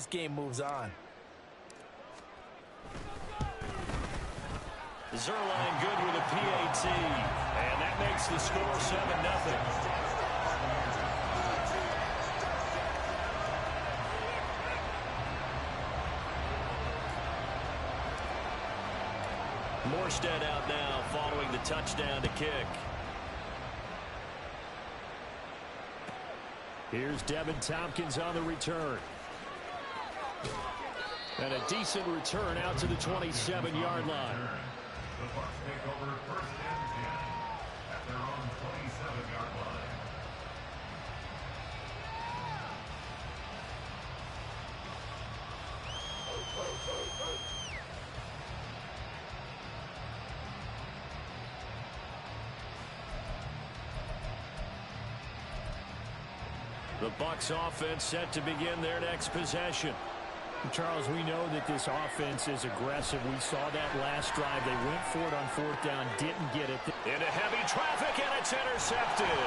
game moves on. Zerline good with a PAT, and that makes the score 7-0. Morstead out now following the touchdown to kick. Here's Devin Tompkins on the return. And a decent return out to the 27-yard line. The Bucs take over 1st and 10 at their own 27-yard line. The Bucs offense set to begin their next possession. Charles, we know that this offense is aggressive. We saw that last drive. They went for it on 4th down, didn't get it. Into heavy traffic, and it's intercepted.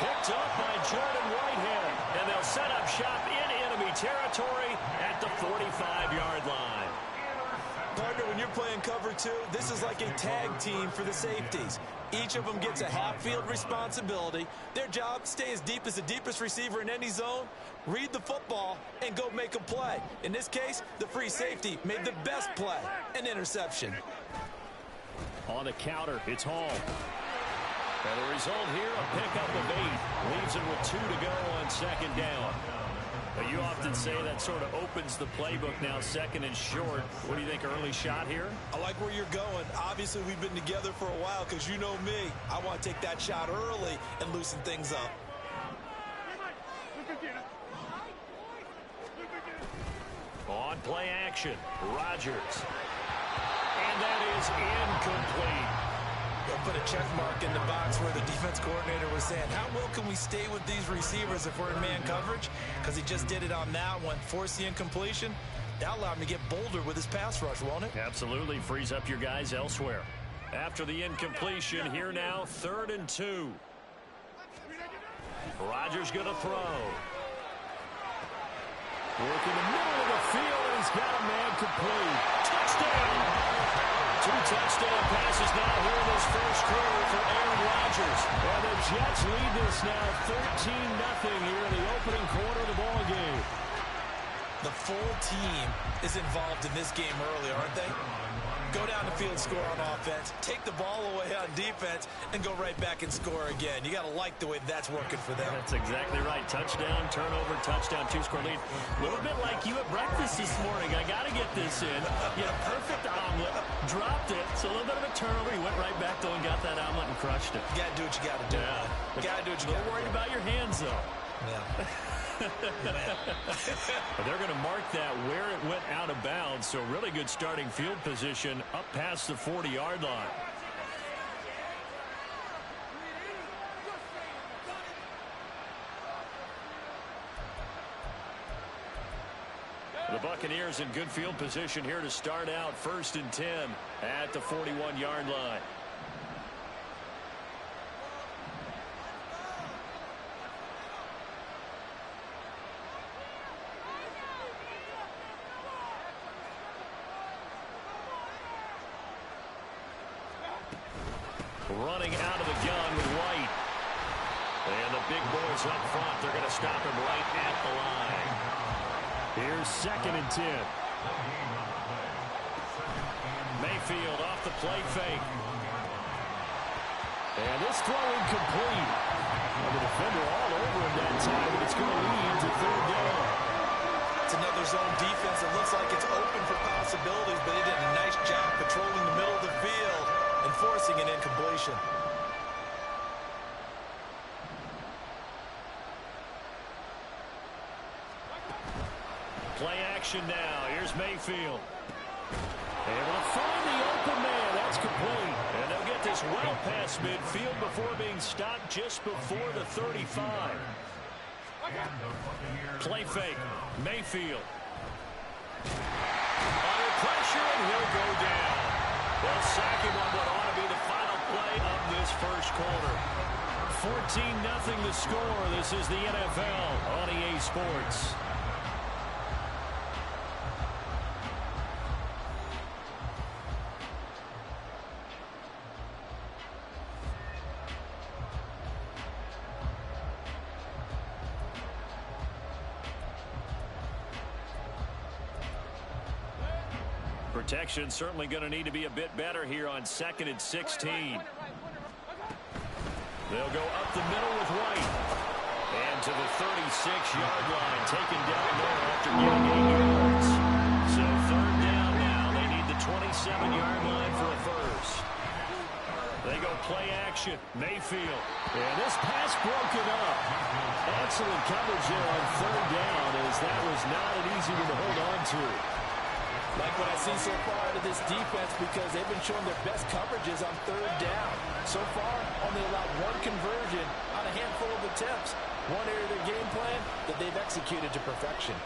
Picked up by Jordan Whitehead, and they'll set up shop in enemy territory at the 45-yard line. Partner, when you're playing cover 2, this is like a tag team for the safeties. Each of them gets a half-field responsibility. Their job, stay as deep as the deepest receiver in any zone, read the football, and go make a play. In this case, the free safety made the best play, an interception. On the counter, it's Hall. And the result here, a pickup of 8. Leaves it with 2 to go on 2nd down. You often say that sort of opens the playbook now, 2nd and short. What do you think, early shot here? I like where you're going. Obviously, we've been together for a while because you know me. I want to take that shot early and loosen things up. On play action, Rodgers. And that is incomplete. They'll put a check mark in the box where the defense coordinator was saying, how well can we stay with these receivers if we're in man coverage? Because he just did it on that one, forced the incompletion. That'll allow him to get bolder with his pass rush, won't it? Absolutely, frees up your guys elsewhere. After the incompletion, here now, 3rd and 2. Rodgers going to throw. Working the middle of the field, and he's got a man complete. Touchdown! 2 touchdown passes now here in this first quarter for Aaron Rodgers. And the Jets lead this now 13-0 here in the opening quarter of the ball game. The full team is involved in this game early, aren't they? Go down the field, score on offense, take the ball away on defense, and go right back and score again. You got to like the way that's working for them. That's exactly right. Touchdown, turnover, touchdown, 2-score lead. A little bit like you at breakfast this morning. I got to get this in. You had a perfect omelet, dropped it. So a little bit of a turnover. He went right back, though, and got that omelet and crushed it. You got to do what you got to do. Yeah. You got to do what you got to do. Don't worry about your hands, though. Yeah. But they're going to mark that where it went out of bounds. So really good starting field position up past the 40-yard line. The Buccaneers in good field position here to start out 1st and 10 at the 41-yard line. Running out of the gun with White. And the big boys up front, they're going to stop him right at the line. Here's 2nd and 10. Mayfield off the play fake. And this throw incomplete. Well, the defender all over him that time, but it's going to lead to 3rd down. It's another zone defense. It looks like it's open for possibilities, but he did a nice job patrolling the middle of the field and forcing an incompletion. Play action now. Here's Mayfield. Able to find the open man. That's complete. And they'll get this well past midfield before being stopped just before the 35. Play fake. Mayfield. Under pressure, and he'll go down. They'll sack him on what ought to be the final play of this first quarter. 14-0 the score. This is the NFL on EA Sports. Protection certainly going to need to be a bit better here on 2nd and 16. They'll go up the middle with White. And to the 36-yard line, taken down there after getting 8 yards. So 3rd down now. They need the 27-yard line for a first. They go play action. Mayfield. And this pass broken up. Excellent coverage there on 3rd down, as that was not an easy one to hold on to. Like what I see so far out of this defense, because they've been showing their best coverages on 3rd down. So far, only allowed 1 conversion on a handful of attempts. One area of their game plan that they've executed to perfection.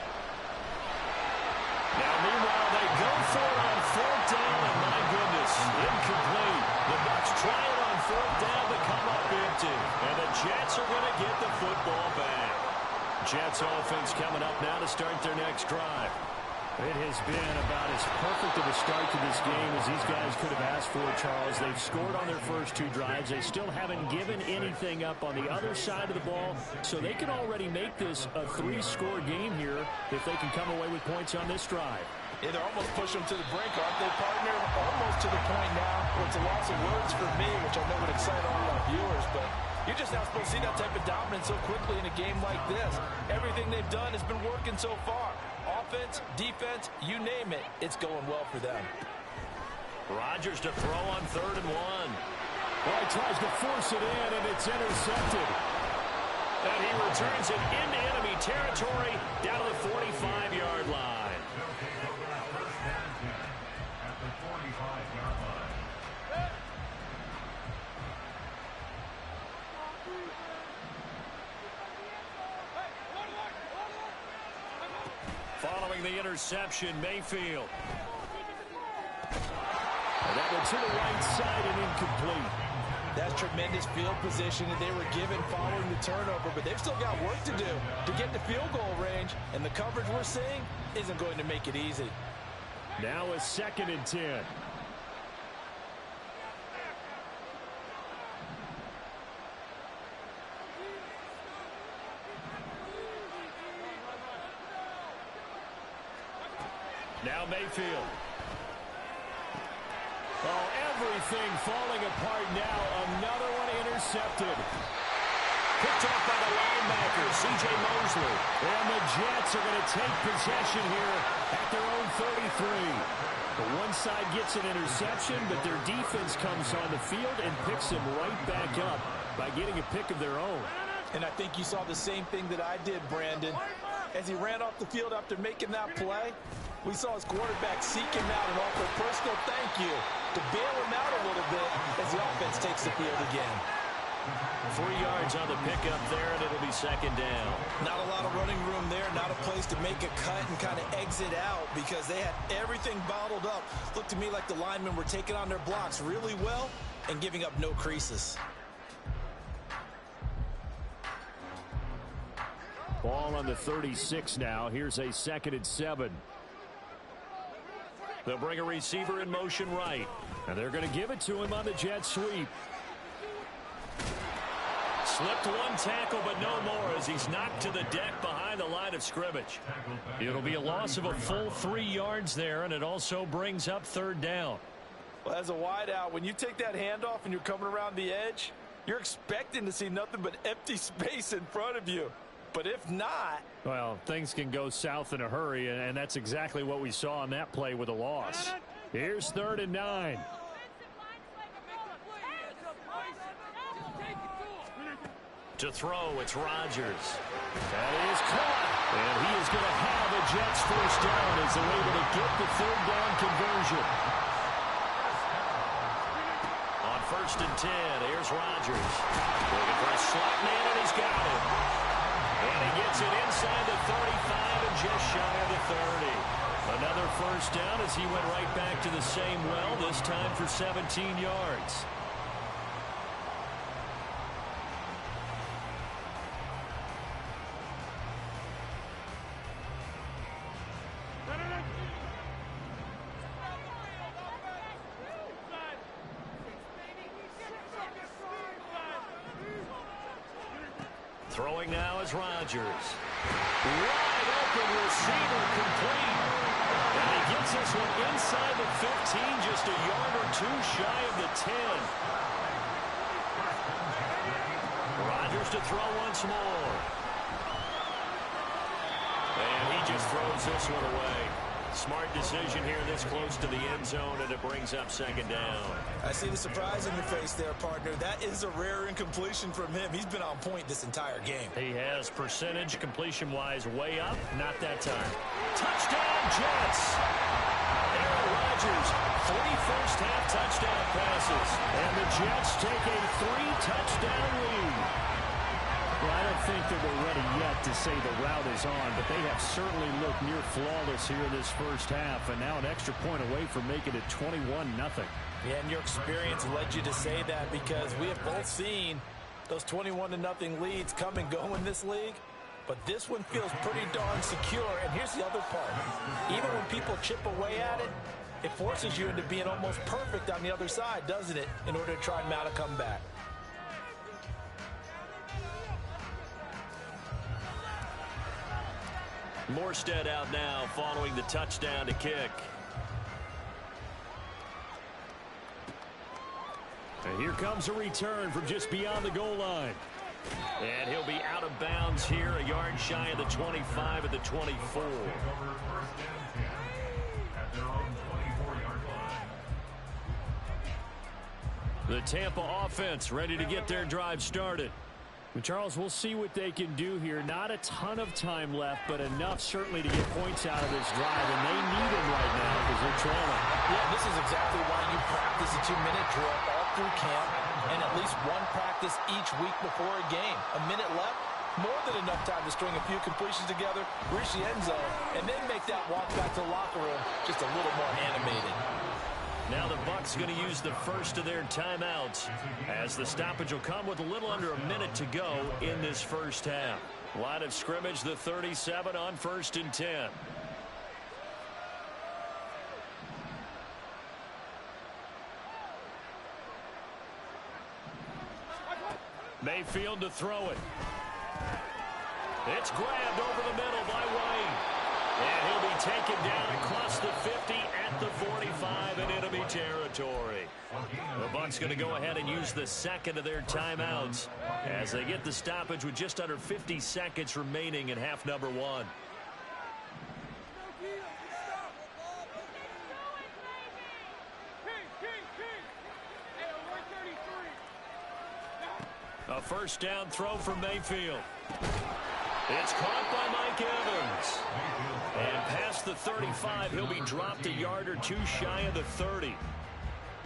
Now, meanwhile, they go for it on 4th down, and my goodness, incomplete. The Bucs try it on 4th down to come up empty. And the Jets are going to get the football back. Jets offense coming up now to start their next drive. It has been about as perfect of a start to this game as these guys could have asked for, Charles. They've scored on their first 2 drives. They still haven't given anything up on the other side of the ball, so they can already make this a 3-score game here if they can come away with points on this drive. Yeah, they're almost pushing them to the brink, aren't they, partner? Almost to the point now where it's a loss of words for me, which I know would excite all our viewers, but you're just not supposed to see that type of dominance so quickly in a game like this. Everything they've done has been working so far. Offense, defense, you name it, it's going well for them. Rodgers to throw on 3rd and 1. Well, he tries to force it in, and it's intercepted. And he returns it into enemy territory down to the 45-yard line. At the 45-yard line. Following the interception, Mayfield. And that went to the right side and incomplete. That's tremendous field position that they were given following the turnover, but they've still got work to do to get to field goal range, and the coverage we're seeing isn't going to make it easy. Now a 2nd and 10. Now Mayfield. Oh, everything falling apart now. Another one intercepted. Picked off by the linebacker, C.J. Mosley. And the Jets are going to take possession here at their own 33. The one side gets an interception, but their defense comes on the field and picks them right back up by getting a pick of their own. And I think you saw the same thing that I did, Brandon. As he ran off the field after making that play, we saw his quarterback seek him out and offer a personal thank you to bail him out a little bit as the offense takes the field again. 3 yards on the pickup there, and it'll be 2nd down. Not a lot of running room there, not a place to make a cut and kind of exit out because they had everything bottled up. Looked to me like the linemen were taking on their blocks really well and giving up no creases. Ball on the 36 now. Here's a 2nd and 7. They'll bring a receiver in motion right. And they're going to give it to him on the jet sweep. Slipped 1 tackle, but no more as he's knocked to the deck behind the line of scrimmage. It'll be a loss of a full 3 yards there, and it also brings up 3rd down. Well, as a wideout, when you take that handoff and you're coming around the edge, you're expecting to see nothing but empty space in front of you. But if not... Well, things can go south in a hurry, and that's exactly what we saw on that play with a loss. Here's 3rd and 9. To throw, it's Rodgers. That is caught. And he is going to have a Jets 1st down as they're able to get the 3rd down conversion. On 1st and 10, here's Rodgers. Looking for a slot man, and he's got it. And he gets it inside the 35 and just shy of the 30. Another 1st down as he went right back to the same well, this time for 17 yards. Throwing now is Rodgers. Wide open receiver complete. And he gets this one inside the 15, just a yard or two shy of the 10. Rodgers to throw once more. And he just throws this one away. Smart decision here this close to the end zone, and it brings up second down. I see the surprise in your face there, partner. That is a rare incompletion from him. He's been on point this entire game. He has percentage completion-wise way up. Not that time. Touchdown, Jets! Aaron Rodgers, 3 first-half touchdown passes. And the Jets take a 3-touchdown lead. Well, I don't think that we're ready yet to say the route is on, but they have certainly looked near flawless here this first half, and now an extra point away from making it 21-0. Yeah, and your experience led you to say that, because we have both seen those 21-0 leads come and go in this league. But this one feels pretty darn secure. And here's the other part. Even when people chip away at it, it forces you into being almost perfect on the other side, doesn't it, in order to try and mount a comeback. Morstead out now following the touchdown to kick. And here comes a return from just beyond the goal line. And he'll be out of bounds here, a yard shy of the 25 at the 24. The Tampa offense ready to get their drive started. Charles, we'll see what they can do here. Not a ton of time left, but enough certainly to get points out of this drive, and they need them right now because they're trailing. Yeah, this is exactly why you practice a 2-minute drill all through camp and at least one practice each week before a game. A minute left, more than enough time to string a few completions together, reach the end zone, and then make that walk back to the locker room just a little more animated. Now the Bucs going to use the first of their timeouts, as the stoppage will come with a little under a minute to go in this first half. Line of scrimmage, the 37 on 1st and 10. Mayfield to throw it. It's grabbed over the middle by White. And he'll be taken down across the 50 at the 45 in enemy territory. The Bucs going to go ahead and use the second of their timeouts as they get the stoppage with just under 50 seconds remaining in half number 1. A first down throw from Mayfield. It's caught by Mike Evans. And past the 35, he'll be dropped a yard or two shy of the 30.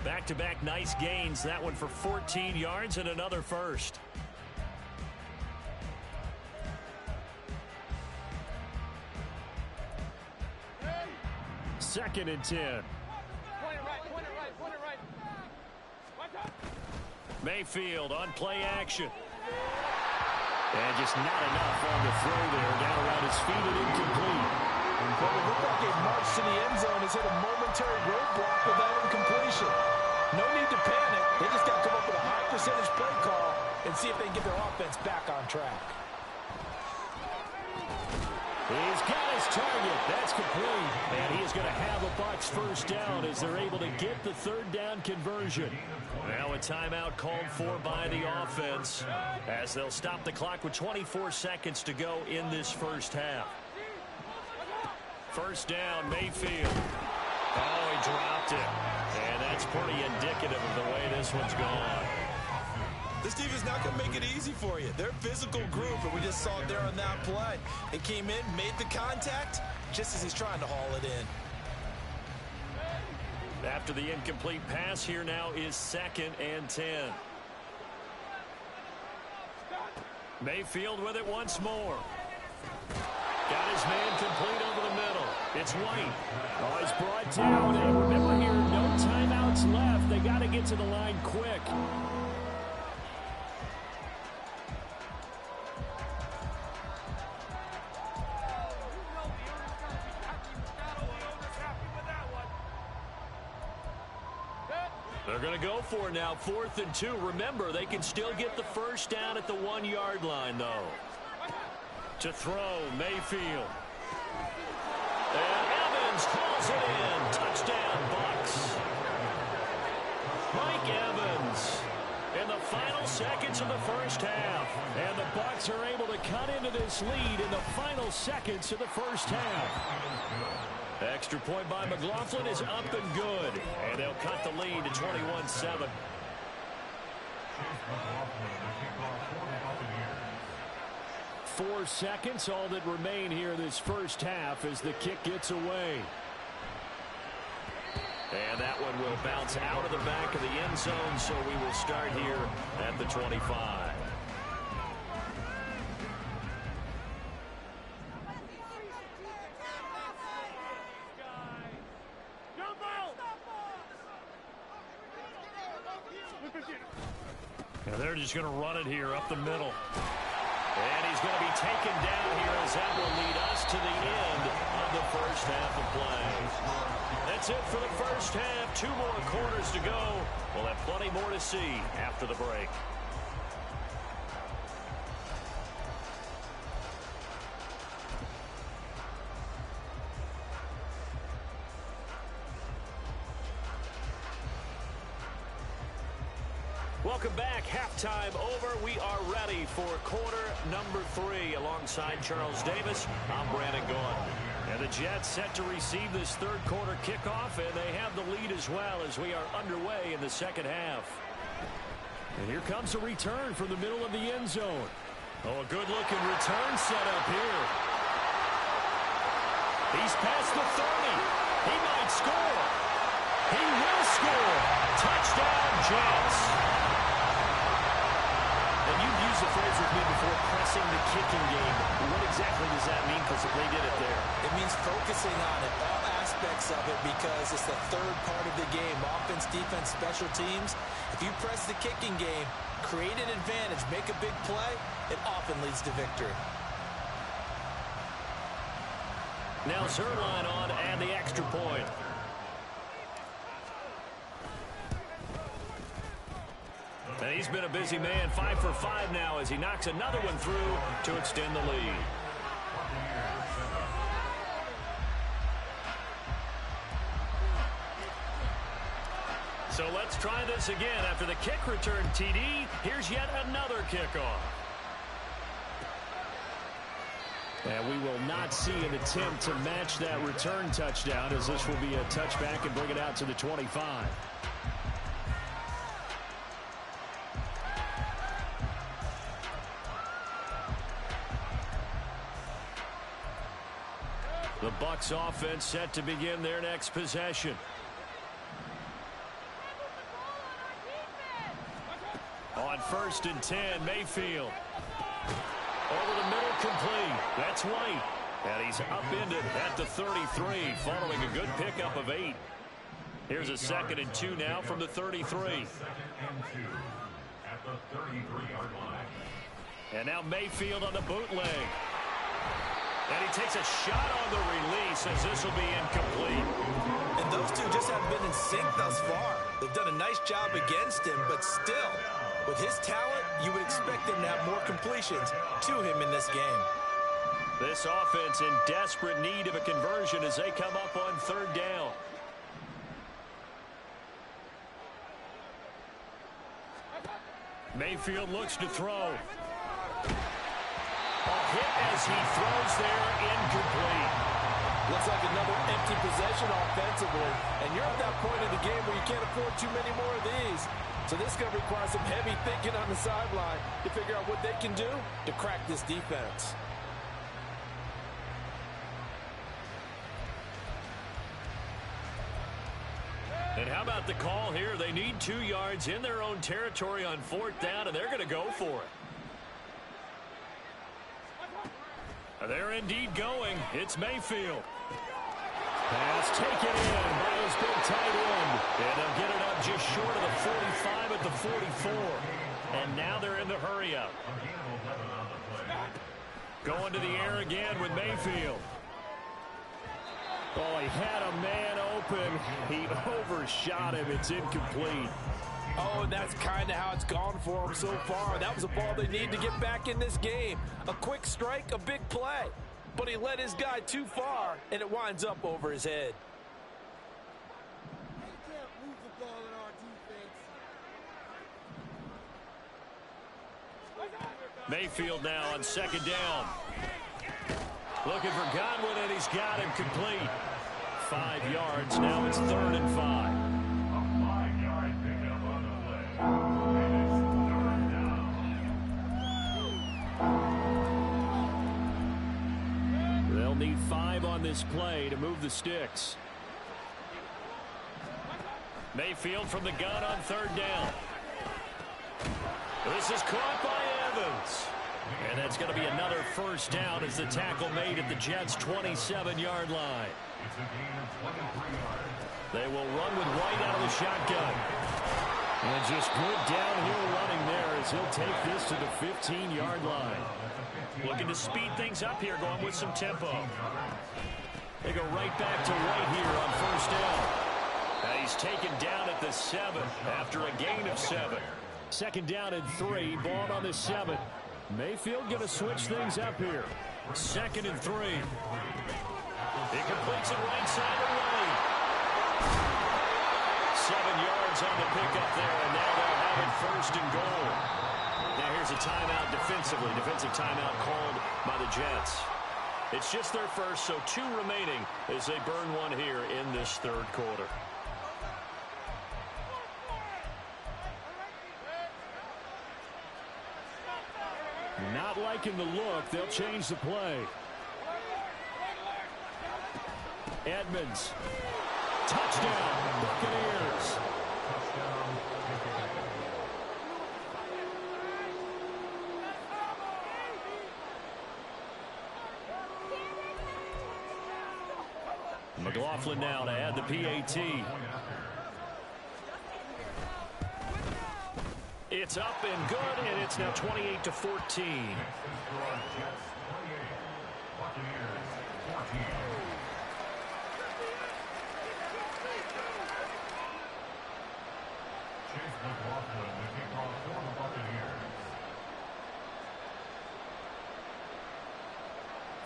Back-to-back nice gains. That one for 14 yards and another first. Second and 10. Mayfield on play action. And just not enough on the throw there. Down around his feet and incomplete. Well, it looked like a march to the end zone has hit a momentary roadblock with that incompletion. No need to panic. They just got to come up with a high percentage play call and see if they can get their offense back on track. He's got his target. That's complete. And he is going to have a Bucs first down as they're able to get the third down conversion. Now a timeout called for by the offense as they'll stop the clock with 24 seconds to go in this first half. First down, Mayfield. Oh, he dropped it. And that's pretty indicative of the way this one's gone. This team is not going to make it easy for you. They're a physical group, and we just saw it there on that play. They came in, made the contact, just as he's trying to haul it in. After the incomplete pass, here now is 2nd and 10. Mayfield with it once more. Got his man complete over the middle. It's White. Oh, he's brought down. And remember here, no timeouts left. They got to get to the line quick. They're going to go for it now, 4th and 2. Remember, they can still get the first down at the 1-yard line, though. To throw, Mayfield. And Evans hauls drills it in. Touchdown, Bucks. Mike Evans in the final seconds of the first half. And the Bucks are able to cut into this lead in the final seconds of the first half. Extra point by McLaughlin is up and good. And they'll cut the lead to 21-7. 4 seconds, all that remain here this first half as the kick gets away. And that one will bounce out of the back of the end zone, so we will start here at the 25. And they're just going to run it here up the middle. And he's going to be taken down here as that will lead us to the end of the first half of play. That's it for the first half. 2 more quarters to go. We'll have plenty more to see after the break. Welcome back. Halftime over. We are ready for quarter number 3. Alongside Charles Davis, I'm Brandon Gaudin. And the Jets set to receive this third quarter kickoff, and they have the lead as well as we are underway in the second half. And here comes a return from the middle of the end zone. Oh, a good-looking return set up here. He's past the 30. He might score. He will score. Touchdown, Jets. And you've used the phrase with me before, pressing the kicking game. What exactly does that mean? Because they did it there. It means focusing on it, all aspects of it, because it's the third part of the game. Offense, defense, special teams. If you press the kicking game, create an advantage, make a big play, it often leads to victory. Now Zerline on and the extra point. And he's been a busy man, 5 for 5 now as he knocks another one through to extend the lead. So let's try this again. After the kick return TD, here's yet another kickoff. And we will not see an attempt to match that return touchdown, as this will be a touchback and bring it out to the 25. The Bucs offense set to begin their next possession. On 1st and 10, Mayfield. Over the middle, complete. That's White. And he's upended at the 33, following a good pickup of 8. Here's a 2nd and 2 now from the 33. 2nd and 2 at the 33-yard line. And now Mayfield on the bootleg. And he takes a shot on the release as this will be incomplete. And those two just haven't been in sync thus far. They've done a nice job against him, but still, with his talent, you would expect him to have more completions to him in this game. This offense in desperate need of a conversion as they come up on 3rd down. Mayfield looks to throw. A hit as he throws there, incomplete. Looks like another empty possession offensively. And you're at that point in the game where you can't afford too many more of these. So this is going to require some heavy thinking on the sideline to figure out what they can do to crack this defense. And how about the call here? They need 2 yards in their own territory on 4th down, and they're going to go for it. They're indeed going. It's Mayfield. Pass taken in by his big tight end. And they'll get it up just short of the 45 at the 44. And now they're in the hurry-up. Going to the air again with Mayfield. Oh, he had a man open. He overshot him. It's incomplete. Oh, and that's kind of how it's gone for them so far. That was a ball they need to get back in this game. A quick strike, a big play. But he led his guy too far, and it winds up over his head. Mayfield now on second down. Looking for Godwin, and he's got him complete. 5 yards. Now it's 3rd and 5. A 5-yard pickup on the play. And it's 3rd down. They'll need 5 on this play to move the sticks. Mayfield from the gun on 3rd down. This is caught by Evans. And that's going to be another first down as the tackle made at the Jets' 27-yard line. It's a gain of 23 yards. They will run with White out of the shotgun. And just good downhill running there as he'll take this to the 15-yard line. Looking to speed things up here, going with some tempo. They go right back to White here on first down. He's taken down at the 7 after a gain of 7. Second down and 3, ball on the 7. Mayfield going to switch things up here. 2nd and 3. He completes it right side of White. 7 yards on the pickup there, and now they'll have it 1st and goal. Now here's a timeout defensively. Defensive timeout called by the Jets. It's just their first, so 2 remaining as they burn one here in this 3rd quarter. Not liking the look. They'll change the play. Edmonds. Touchdown, Buccaneers. McLaughlin now to add the PAT. It's up and good, and it's now 28-14.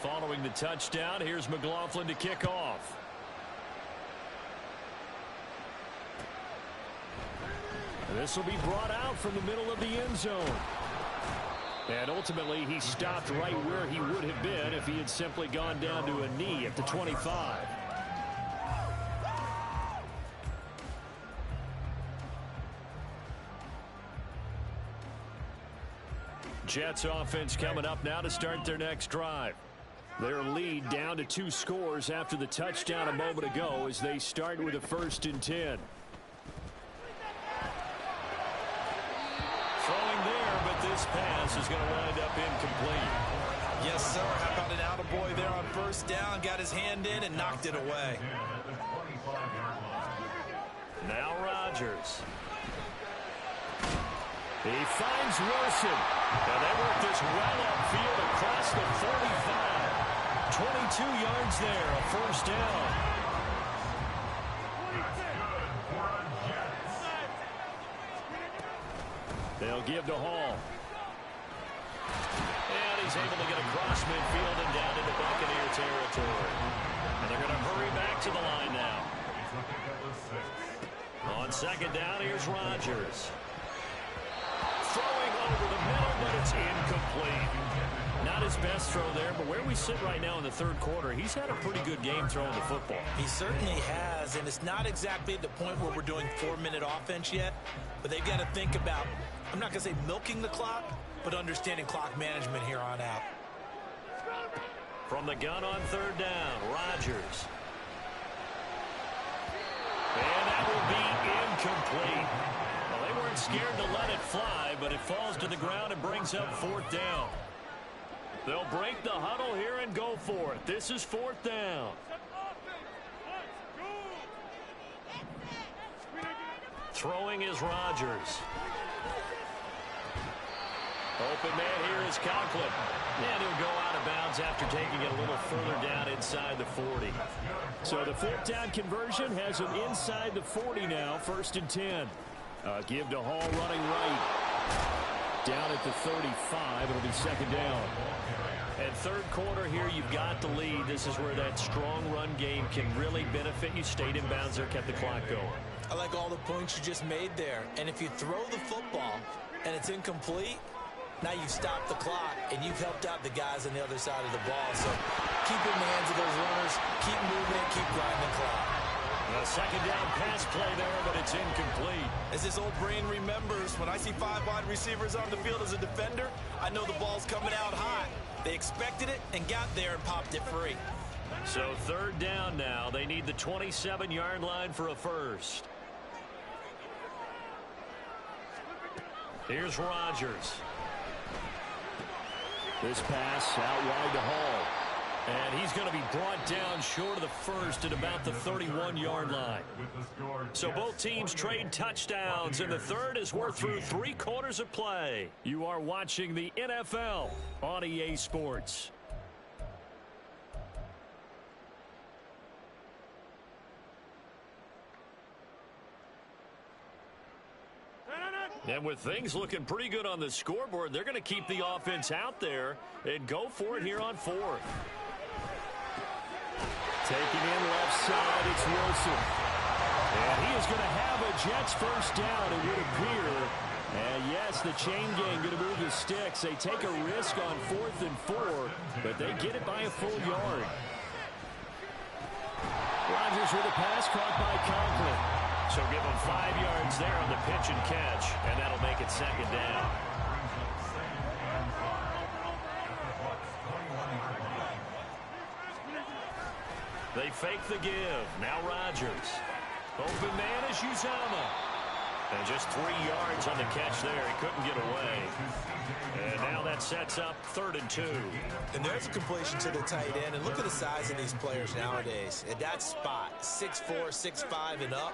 Following the touchdown, here's McLaughlin to kick off. This will be brought out from the middle of the end zone. And ultimately, he stopped right where he would have been if he had simply gone down to a knee at the 25. Jets offense coming up now to start their next drive. Their lead down to 2 scores after the touchdown a moment ago as they start with a 1st and 10. This pass is going to wind up incomplete. Yes, sir. How about an attaboy there on first down? Got his hand in and knocked it away. Now Rodgers. He finds Wilson. And they work this well upfield across the 45. 22 yards there, a first down. They'll give to Hall. And he's able to get across midfield and down into Buccaneer territory. And they're going to hurry back to the line now. On second down, here's Rodgers. Throwing over the middle, but it's incomplete. Not his best throw there, but where we sit right now in the 3rd quarter, he's had a pretty good game throwing the football. He certainly has, and it's not exactly at the point where we're doing 4-minute offense yet, but they've got to think about, I'm not going to say milking the clock, but understanding clock management here on out. From the gun on 3rd down, Rodgers. And that will be incomplete. Well, they weren't scared to let it fly, but it falls to the ground and brings up 4th down. They'll break the huddle here and go for it. This is 4th down. Throwing is Rodgers. Open man here is Conklin. And he'll go out of bounds after taking it a little further down inside the 40. So the 4th down conversion has him inside the 40 now, 1st and 10. Give to Hall running right. Down at the 35, it'll be 2nd down. And 3rd quarter here, you've got the lead. This is where that strong run game can really benefit you. Stayed in bounds there, kept the clock going. I like all the points you just made there. And if you throw the football and it's incomplete, Now you've stopped the clock, and you've helped out the guys on the other side of the ball. So keep it in the hands of those runners. Keep moving it. Keep grinding the clock. A second down pass play there, but it's incomplete. As this old brain remembers, when I see 5 wide receivers on the field as a defender, I know the ball's coming out hot. They expected it and got there and popped it free. So third down now. They need the 27-yard line for a first. Here's Rodgers. This pass out wide to Hall. And he's going to be brought down short of the first at about the 31-yard line. So both teams trade touchdowns, and the third as we're through 3 quarters of play. You are watching the NFL on EA Sports. And with things looking pretty good on the scoreboard, they're going to keep the offense out there and go for it here on 4th. Taking in left side, it's Wilson. And he is going to have a Jets first down, it would appear. And yes, the chain gang going to move the sticks. They take a risk on 4th and 4, but they get it by a full yard. Rodgers with a pass caught by Conklin. So give him 5 yards there on the pitch and catch, and that'll make it second down. They fake the give. Now Rodgers. Open man is Uzama. And just 3 yards on the catch there. He couldn't get away. And now that sets up 3rd and 2. And there's a completion to the tight end. And look at the size of these players nowadays. At that spot, 6'4", 6'5", and up.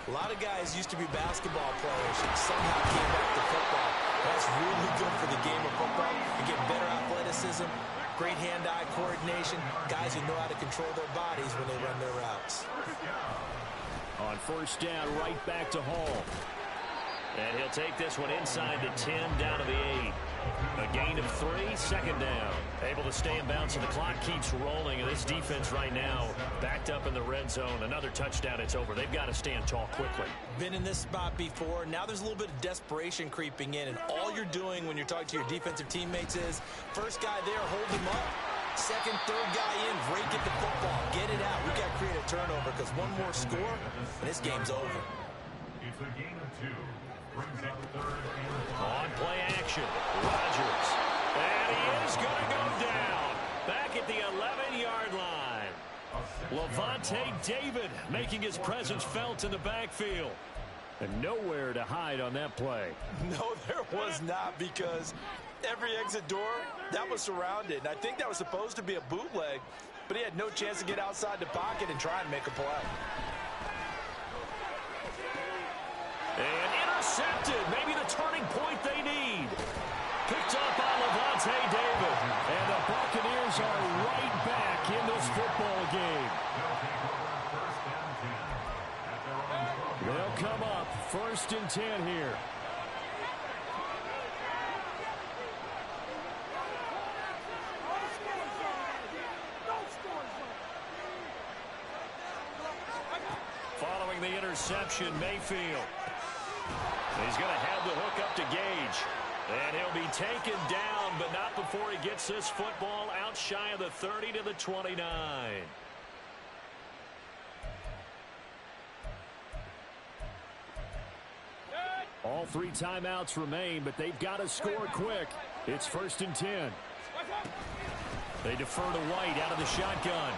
A lot of guys used to be basketball players and somehow came back to football. That's really good for the game of football. You get better athleticism, great hand-eye coordination, guys who know how to control their bodies when they run their routes. On first down, right back to Hall. And he'll take this one inside the 10, down to the 8. A gain of 3, second down. Able to stay in bounds, and the clock keeps rolling. And this defense right now backed up in the red zone. Another touchdown, it's over. They've got to stand tall quickly. Been in this spot before. Now there's a little bit of desperation creeping in. And all you're doing when you're talking to your defensive teammates is, first guy there, hold him up. Second, third guy in, break it the football. Get it out. We've got to create a turnover because one more score, and this game's over. It's a gain of 2. Brings up 3rd and 5. On play action, Rodgers. And he is going to go down. Back at the 11-yard line. Levante David making his presence felt in the backfield. And nowhere to hide on that play. No, there was not, because every exit door, that was surrounded. And I think that was supposed to be a bootleg, but he had no chance to get outside the pocket and try and make a play. And intercepted. Maybe the turning point they need. Picked up by Levante David. And the Buccaneers are right back in this football game. They'll come up 1st and 10 here. Following the interception, Mayfield. He's going to have the hook up to Gage. And he'll be taken down, but not before he gets this football out shy of the 30 to the 29. All 3 timeouts remain, but they've got to score quick. It's 1st and 10. They defer to White out of the shotgun.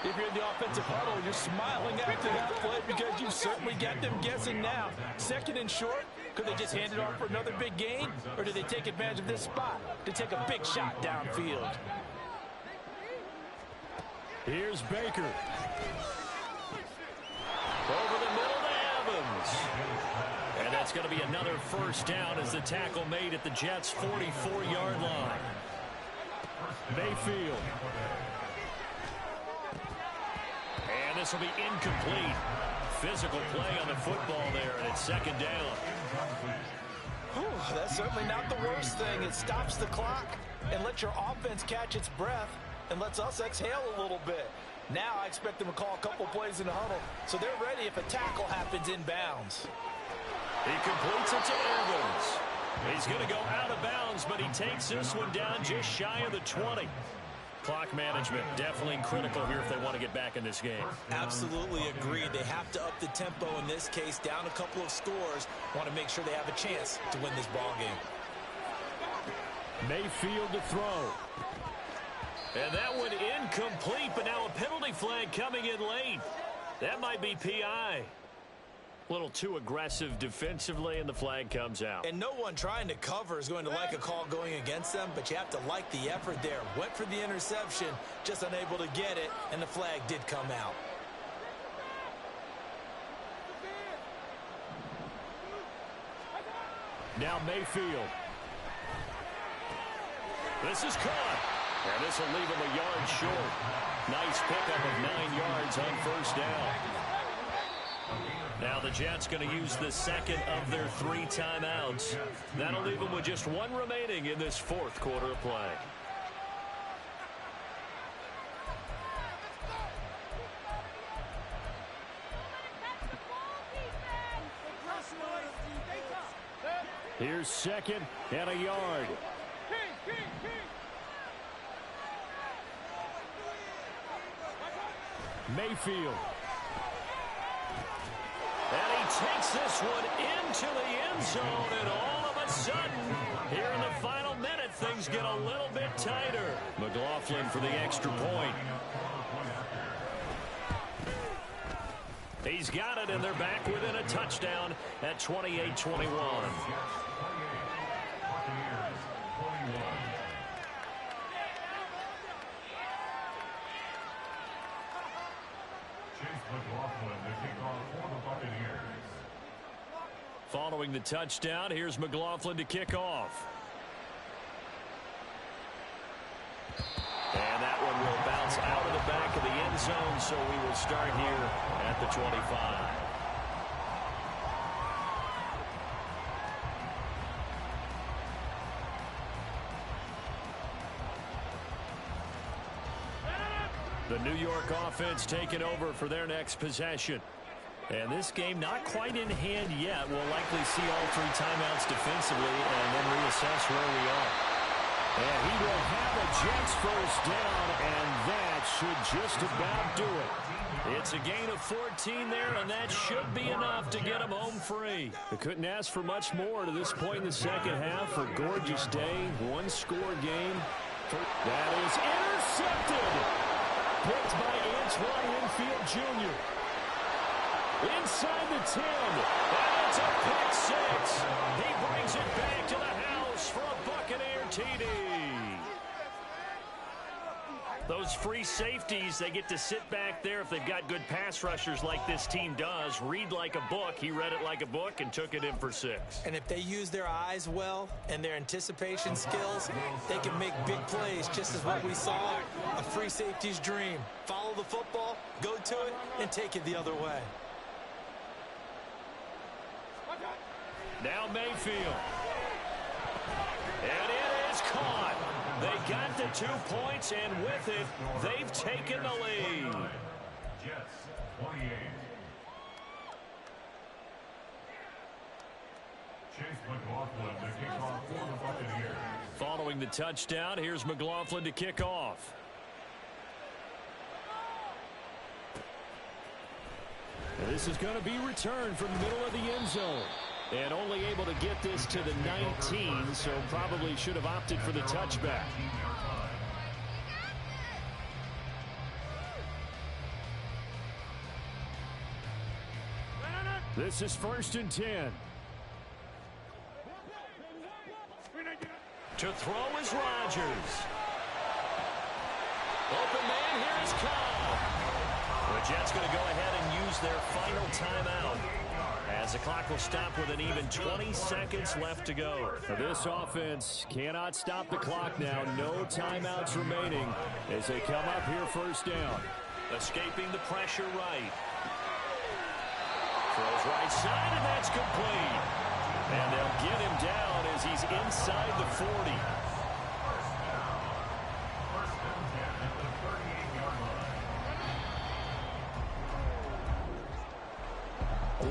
If you're in the offensive huddle, you're smiling after that play because you certainly got them guessing now. 2nd and short, could they just hand it off for another big gain? Or do they take advantage of this spot to take a big shot downfield? Here's Baker. Over the middle to Evans. And that's going to be another first down as the tackle made at the Jets' 44-yard line. Mayfield. And this will be incomplete. Physical play on the football there, and it's 2nd down. Whew, that's certainly not the worst thing. It stops the clock and lets your offense catch its breath and lets us exhale a little bit. Now I expect them to call a couple plays in the huddle, so they're ready if a tackle happens inbounds. He completes it to Evans. He's going to go out of bounds, but he takes this one down just shy of the 20. Clock management definitely critical here if they want to get back in this game. Absolutely agreed. They have to up the tempo in this case, down a couple of scores. Want to make sure they have a chance to win this ball game. Mayfield to throw. And that one incomplete, but now a penalty flag coming in late. That might be PI. A little too aggressive defensively, and the flag comes out. And no one trying to cover is going to like a call going against them, but you have to like the effort there. Went for the interception, just unable to get it, and the flag did come out. Now Mayfield. This is caught. And this will leave him a yard short. Nice pickup of 9 yards on first down. Now the Jets going to use the second of their 3 timeouts. That'll leave them with just 1 remaining in this 4th quarter of play. Here's second and a yard. Mayfield. And he takes this one into the end zone, and all of a sudden, here in the final minute, things get a little bit tighter. McLaughlin for the extra point. He's got it, and they're back within a touchdown at 28-21. Following the touchdown, here's McLaughlin to kick off. And that one will bounce out of the back of the end zone, so we will start here at the 25. The New York offense taking over for their next possession. And this game not quite in hand yet. We'll likely see all 3 timeouts defensively and then reassess where we are. And he will have a Jets first down, and that should just about do it. It's a gain of 14 there, and that should be enough to get him home free. They couldn't ask for much more to this point in the second half. A gorgeous day, 1-score game. That is intercepted. Picked by Antoine Winfield Jr. Inside the 10, and it's a pick 6. He brings it back to the house for a Buccaneer TD. Those free safeties, they get to sit back there if they've got good pass rushers like this team does. Read like a book. He read it like a book and took it in for 6. And if they use their eyes well and their anticipation skills, they can make big plays, just as what we saw, a free safety's dream. Follow the football, go to it, and take it the other way. Now Mayfield. And it is caught. They got the 2 points, and with it, they've taken the lead. Jets, 28. Chase McLaughlin to kick off for the Buccaneers. Following the touchdown, here's McLaughlin to kick off. And this is going to be returned from the middle of the end zone. And only able to get this to the 19, so probably should have opted for the touchback. This is 1st and 10. To throw is Rodgers. Open man, here is Cobb. The Jets going to go ahead and use their final timeout, as the clock will stop with an even 20 seconds left to go. This offense cannot stop the clock now. No timeouts remaining as they come up here first down. Escaping the pressure right. Throws right side, and that's complete. And they'll get him down as he's inside the 40.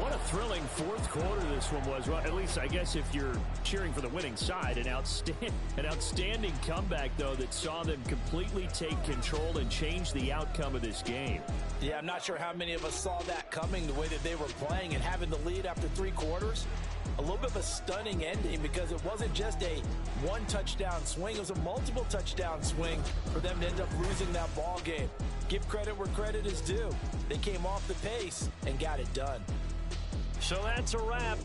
What a thrilling fourth quarter this one was. Well, at least I guess if you're cheering for the winning side, an outstanding comeback, though, that saw them completely take control and change the outcome of this game. Yeah, I'm not sure how many of us saw that coming, the way that they were playing and having the lead after 3 quarters. A little bit of a stunning ending because it wasn't just a one-touchdown swing. It was a multiple touchdown swing for them to end up losing that ball game. Give credit where credit is due. They came off the pace and got it done. So that's a wrap.